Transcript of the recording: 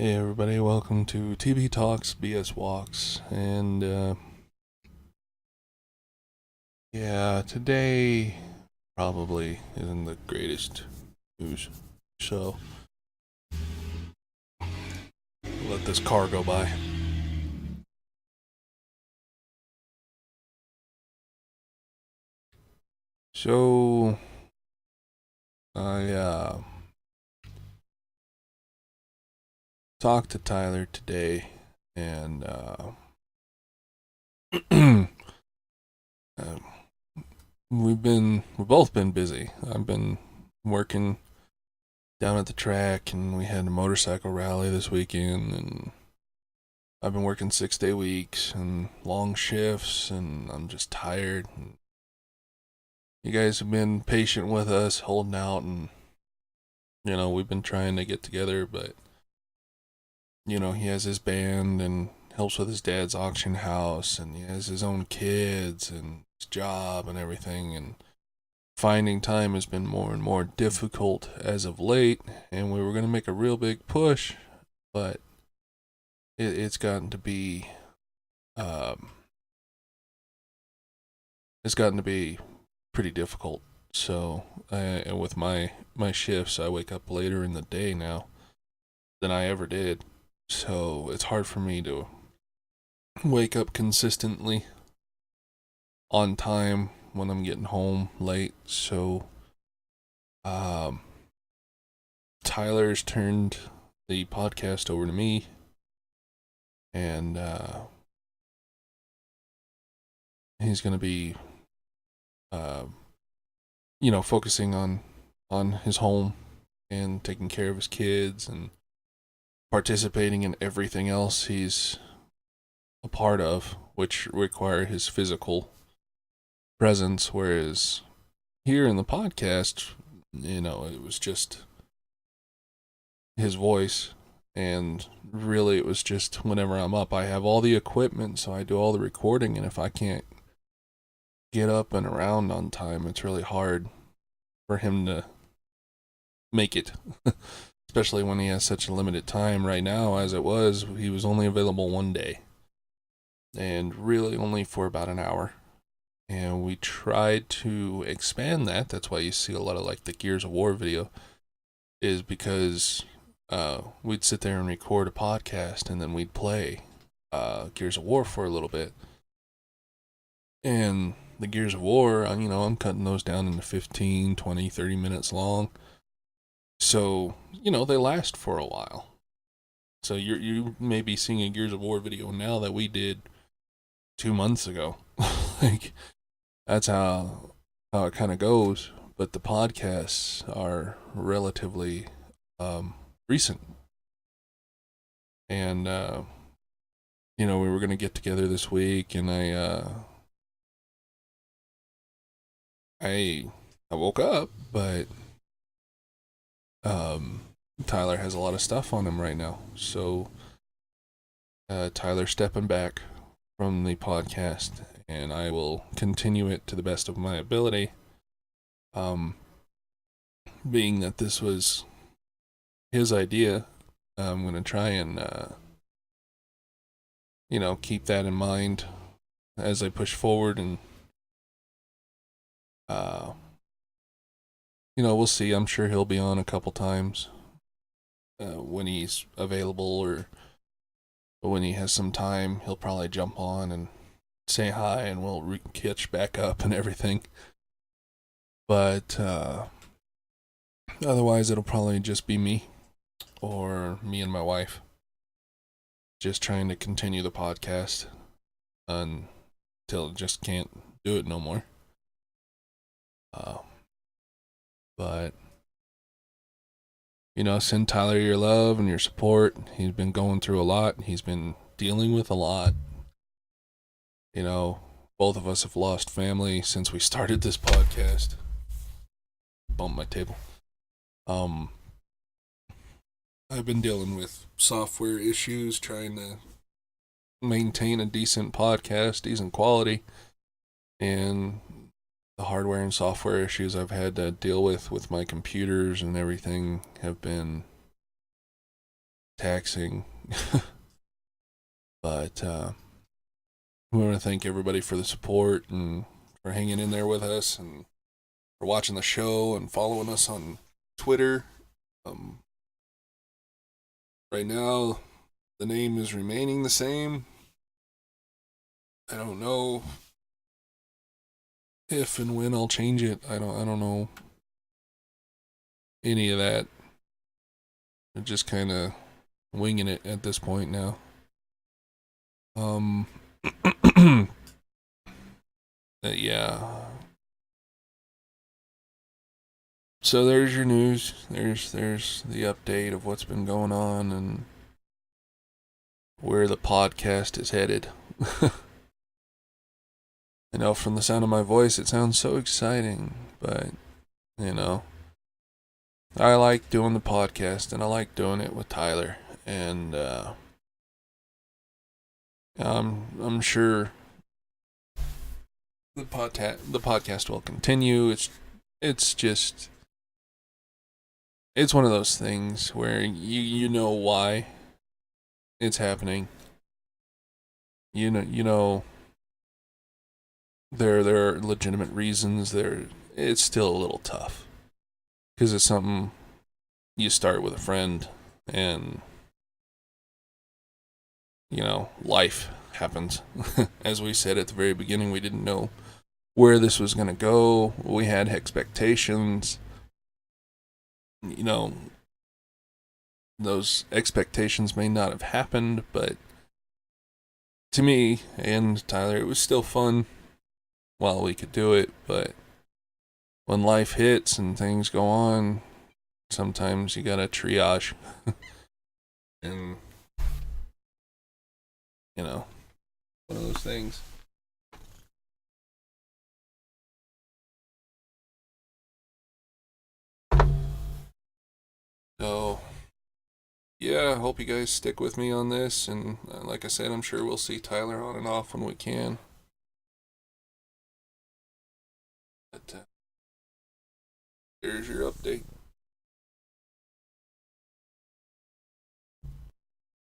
Hey everybody, welcome to TBTalks, BS Walks, and yeah, today probably isn't the greatest news, so let this car go by. So, I talked to Tyler today, and um, we've both been busy. I've been working down at the track, and we had a motorcycle rally this weekend, and I've been working 6-day weeks and long shifts, and I'm just tired. And you guys have been patient with us, holding out, and we've been trying to get together, but he has his band and helps with his dad's auction house, and he has his own kids and his job and everything, and finding time has been more and more difficult as of late. And we were going to make a real big push, but it's gotten to be um, it's gotten to be pretty difficult. So, and with my shifts, I wake up later in the day now than I ever did. So it's hard for me to wake up consistently on time when I'm getting home late. So, um, Tyler's turned the podcast over to me, and he's going to be, uh, focusing on his home and taking care of his kids and participating in everything else he's a part of, which require his physical presence. Whereas here in the podcast, it was just his voice. And really, it was just whenever I'm up, I have all the equipment, so I do all the recording. And if I can't get up and around on time, it's really hard for him to make it. Especially when he has such a limited time right now. As it was, he was only available one day, and really only for about an hour. And we tried to expand that. That's why you see a lot of like the Gears of War video, is because we'd sit there and record a podcast, and then we'd play Gears of War for a little bit. And the Gears of War, I'm cutting those down into 15, 20, 30 minutes long. So, they last for a while. So you may be seeing a Gears of War video now that we did 2 months ago. Like, that's how it kind of goes. But the podcasts are relatively recent. And we were going to get together this week, and I woke up, but Tyler has a lot of stuff on him right now. So Tyler's stepping back from the podcast, and I will continue it to the best of my ability. Being that this was his idea, I'm going to try and, keep that in mind as I push forward. And, we'll see. I'm sure he'll be on a couple times when he's available, or when he has some time, he'll probably jump on and say hi, and we'll catch back up and everything. But otherwise, it'll probably just be me, or me and my wife, just trying to continue the podcast until just can't do it no more. But send Tyler your love and your support. He's been going through a lot. He's been dealing with a lot. Both of us have lost family since we started this podcast. Bump my table. I've been dealing with software issues, trying to maintain a decent podcast, decent quality, and the hardware and software issues I've had to deal with my computers and everything have been taxing. But we want to thank everybody for the support and for hanging in there with us and for watching the show and following us on Twitter. Right now, the name is remaining the same. I don't know if and when I'll change it. I don't know any of that. I'm just kind of winging it at this point now. Yeah. So there's your news. There's the update of what's been going on and where the podcast is headed. I know from the sound of my voice it sounds so exciting, but you know, I like doing the podcast and I like doing it with Tyler, and I'm sure the podcast will continue. It's just it's one of those things where you know why it's happening. You know there are legitimate reasons. It's still a little tough because it's something you start with a friend, and you know, life happens. As we said at the very beginning, we didn't know where this was going to go. We had expectations. You know, those expectations may not have happened, but to me and Tyler, it was still fun while we could do it. But when life hits and things go on, sometimes you gotta triage. And, you know, one of those things. So, yeah, I hope you guys stick with me on this. And like I said, I'm sure we'll see Tyler on and off when we can. But here's your update.